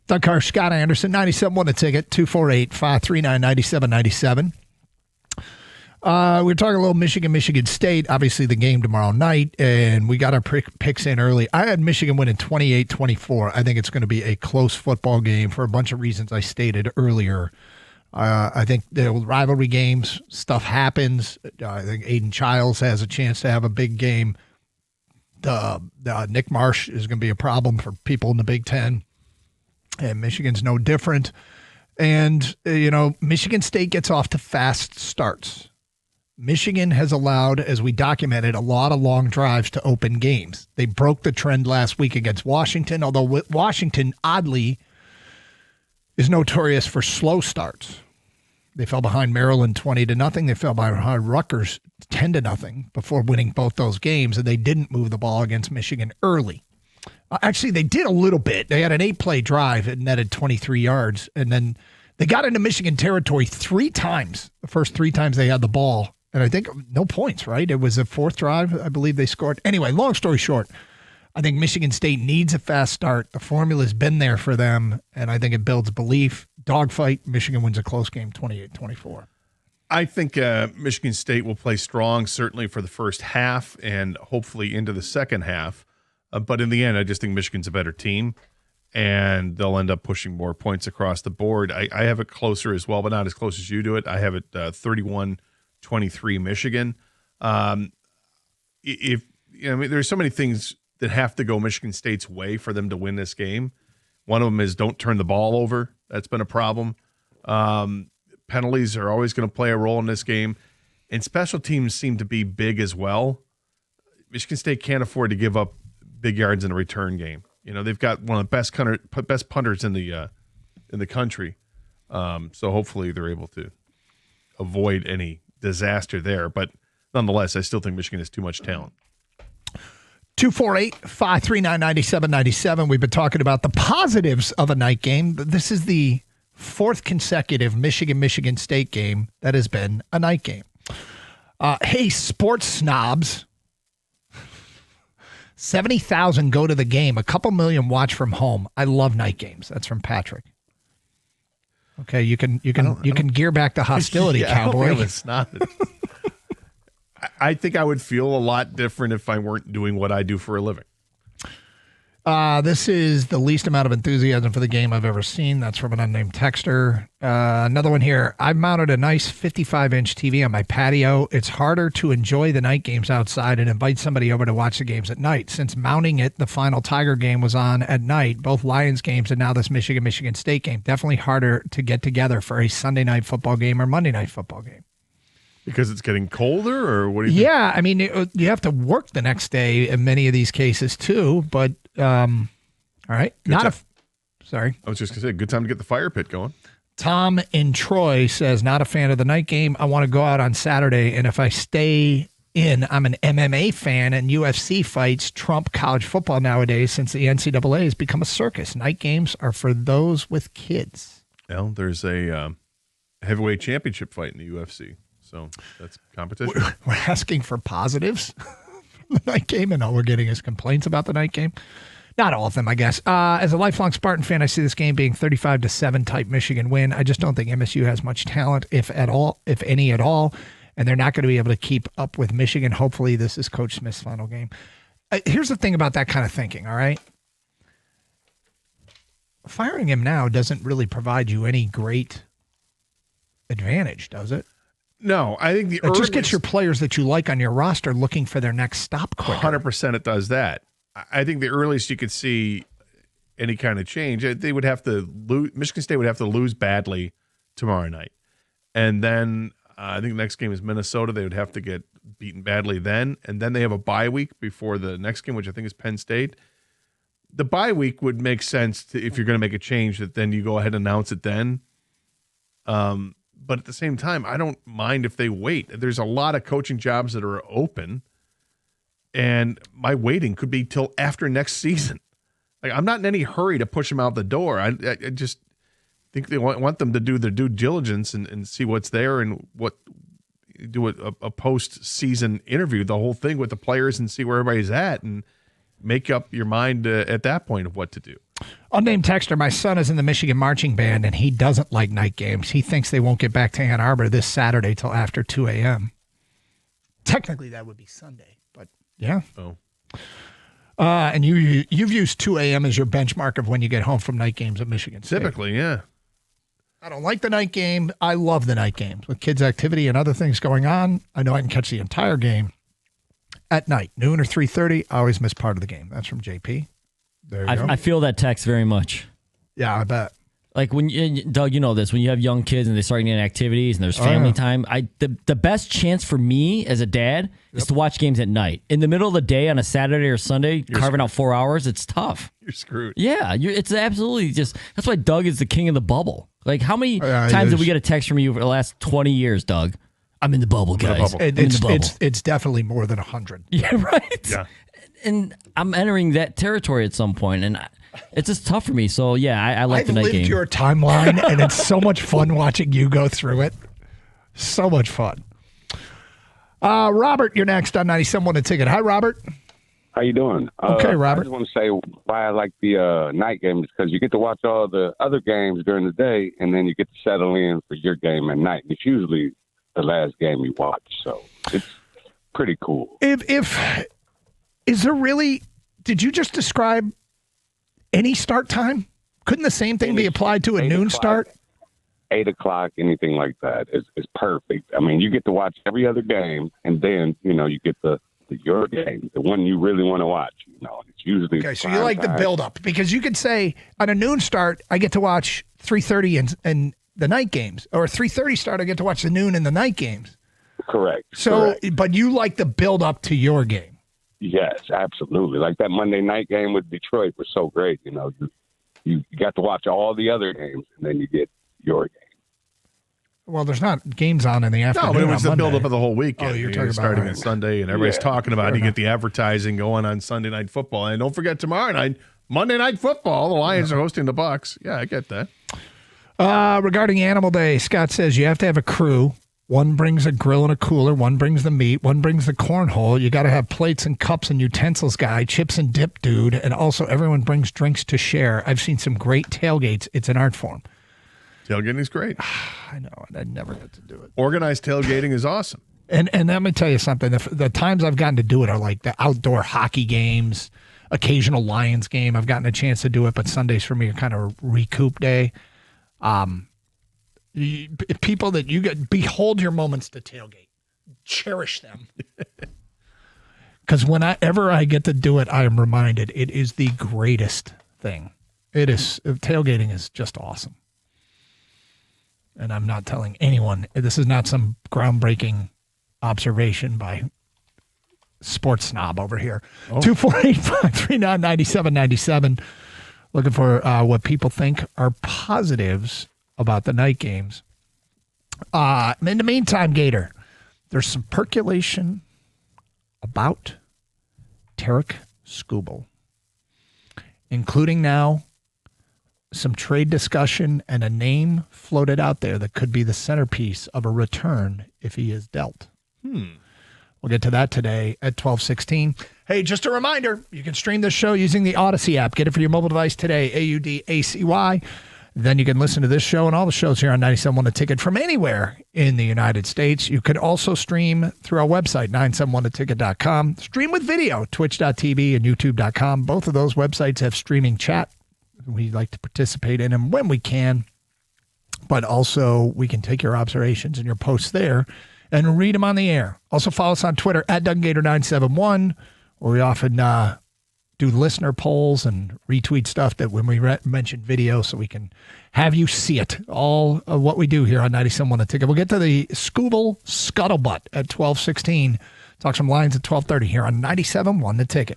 Doug Karsch, Scott Anderson, 97.1 The Ticket, 248-539-9797. We're talking a little Michigan State, obviously the game tomorrow night, and we got our picks in early. I had Michigan winning 28-24. I think it's going to be a close football game for a bunch of reasons I stated earlier. I think the rivalry games, stuff happens. I think Aiden Childs has a chance to have a big game. Nick Marsh is going to be a problem for people in the Big Ten, and Michigan's no different. And, Michigan State gets off to fast starts. Michigan has allowed, as we documented, a lot of long drives to open games. They broke the trend last week against Washington, although Washington, oddly, is notorious for slow starts. They fell behind Maryland 20-0. They fell behind Rutgers 10-0 before winning both those games, and they didn't move the ball against Michigan early. Actually, they did a little bit. They had an 8-play drive and netted 23 yards, and then they got into Michigan territory 3 times, the first 3 times they had the ball. And I think no points, right? It was a 4th drive, I believe they scored. Anyway, long story short, I think Michigan State needs a fast start. The formula's been there for them, and I think it builds belief. Dogfight, Michigan wins a close game, 28-24. I think Michigan State will play strong, certainly for the first half and hopefully into the second half. But in the end, I just think Michigan's a better team, and they'll end up pushing more points across the board. I have it closer as well, but not as close as you do it. I have it 31-23 Michigan. There's so many things that have to go Michigan State's way for them to win this game. One of them is don't turn the ball over. That's been a problem. Penalties are always going to play a role in this game, and special teams seem to be big as well. Michigan State can't afford to give up big yards in a return game. They've got one of the best punters in the country. So hopefully they're able to avoid any disaster there. But nonetheless, I still think Michigan has too much talent. 248-539-9797. We've been talking about the positives of a night game. This is the 4th consecutive Michigan State game that has been a night game. Hey, sports snobs. 70,000 go to the game. A couple million watch from home. I love night games. That's from Patrick. Okay, you can gear back the hostility, Cowboy. I think I would feel a lot different if I weren't doing what I do for a living. This is the least amount of enthusiasm for the game I've ever seen. That's from an unnamed texter. Another one here. I've mounted a nice 55-inch TV on my patio. It's harder to enjoy the night games outside and invite somebody over to watch the games at night. Since mounting it, the final Tiger game was on at night, both Lions games and now this Michigan State game. Definitely harder to get together for a Sunday night football game or Monday night football game. Because it's getting colder, or what do you think? Yeah, I mean, you have to work the next day in many of these cases too, but all right. Sorry. I was just going to say, good time to get the fire pit going. Tom in Troy says, not a fan of the night game. I want to go out on Saturday, and if I stay in, I'm an MMA fan, and UFC fights trump college football nowadays since the NCAA has become a circus. Night games are for those with kids. Well, there's a heavyweight championship fight in the UFC. So that's competition. We're asking for positives from the night game, and all we're getting is complaints about the night game. Not all of them, I guess. As a lifelong Spartan fan, I see this game being 35-7 type Michigan win. I just don't think MSU has much talent, if any at all, and they're not going to be able to keep up with Michigan. Hopefully, this is Coach Smith's final game. Here's the thing about that kind of thinking, all right? Firing him now doesn't really provide you any great advantage, does it? No, I think it just gets your players that you like on your roster looking for their next stop quicker. 100% it does that. I think the earliest you could see any kind of change, they would have to lose. Michigan State would have to lose badly tomorrow night. And then I think the next game is Minnesota. They would have to get beaten badly then. And then they have a bye week before the next game, which I think is Penn State. The bye week would make sense if you're going to make a change, that then you go ahead and announce it then. But at the same time, I don't mind if they wait. There's a lot of coaching jobs that are open, and my waiting could be till after next season. Like, I'm not in any hurry to push them out the door. I just think they want them to do their due diligence and see what's there, and do a post-season interview, the whole thing with the players, and see where everybody's at, and make up your mind at that point of what to do. Unnamed texter, my son is in the Michigan marching band, and he doesn't like night games. He thinks they won't get back to Ann Arbor this Saturday till after 2 a.m. Technically, that would be Sunday, but yeah. Oh. And you've used 2 a.m. as your benchmark of when you get home from night games at Michigan State. Typically, yeah. I don't like the night game. I love the night games. With kids' activity and other things going on, I know I can catch the entire game at night. Noon or 3:30, I always miss part of the game. That's from JP. There you go. I feel that text very much. Yeah, I bet. Like Doug, you know this, when you have young kids and they start getting activities and there's family time, the best chance for me as a dad is to watch games at night. In the middle of the day on a Saturday or Sunday, carving out 4 hours, it's tough. You're screwed. Yeah, it's absolutely just, that's why Doug is the king of the bubble. Like, how many times did we get a text from you for the last 20 years, Doug? I'm in the bubble, guys. It's definitely more than 100. Yeah, right? Yeah. And I'm entering that territory at some point, and it's just tough for me. So, yeah, I like the night game. I've lived your timeline, and it's so much fun watching you go through it. So much fun. Robert, you're next on 97.1 The Ticket. Hi, Robert. How you doing? Okay, Robert. I just want to say why I like the night games, because you get to watch all the other games during the day, and then you get to settle in for your game at night. It's usually the last game you watch, so it's pretty cool. Is there really, did you just describe any start time? Couldn't the same thing be applied to a noon start? 8 o'clock, anything like that is perfect. I mean, you get to watch every other game, and then, you get your game, the one you really want to watch. It's usually okay. So you like the build-up, because you could say on a noon start, I get to watch 3:30 and the night games, or 3:30 start, I get to watch the noon and the night games. Correct. So, but you like the build-up to your game. Yes, absolutely. Like that Monday night game with Detroit was so great. You got to watch all the other games, and then you get your game. Well, there's not games on in the afternoon. No, but it was the Monday. build-up of the whole weekend. Oh, you're talking about starting on Sunday, and everybody's talking about it. You enough. get the advertising going on Sunday Night Football. And don't forget tomorrow night, Monday Night Football, the Lions are hosting the Bucks. Yeah, I get that. Regarding Animal Day, Scott says you have to have a crew. One brings a grill and a cooler. One brings the meat. One brings the cornhole. You got to have plates and cups and utensils guy, chips and dip dude, and also everyone brings drinks to share. I've seen some great tailgates. It's an art form. Tailgating is great. I know, and I never get to do it. Organized tailgating is awesome. And let me tell you something. The times I've gotten to do it are like the outdoor hockey games, occasional Lions game. I've gotten a chance to do it, but Sundays for me are kind of recoup day. People that you get, behold your moments to tailgate. Cherish them. Because whenever I get to do it, I am reminded it is the greatest thing. It is. Tailgating is just awesome. And I'm not telling anyone. This is not some groundbreaking observation by sports snob over here. 248-539-9797. Looking for what people think are positives about the night games. In the meantime, Gator, there's some percolation about Tarek Skubal, including now some trade discussion and a name floated out there that could be the centerpiece of a return if he is dealt. We'll get to that today at 12:16. Hey, just a reminder, you can stream this show using the Odyssey app. Get it for your mobile device today, AUDACY. Then you can listen to this show and all the shows here on 97.1 The Ticket from anywhere in the United States. You can also stream through our website, 971theticket.com. Stream with video, twitch.tv and youtube.com. Both of those websites have streaming chat. We like to participate in them when we can, but also we can take your observations and your posts there and read them on the air. Also follow us on Twitter at DougGator971, where we often do listener polls and retweet stuff that when we mention video, so we can have you see it. All of what we do here on 97.1 The Ticket. We'll get to the Skubal scuttlebutt at 12:16. Talk some Lions at 12:30 here on 97.1 The Ticket.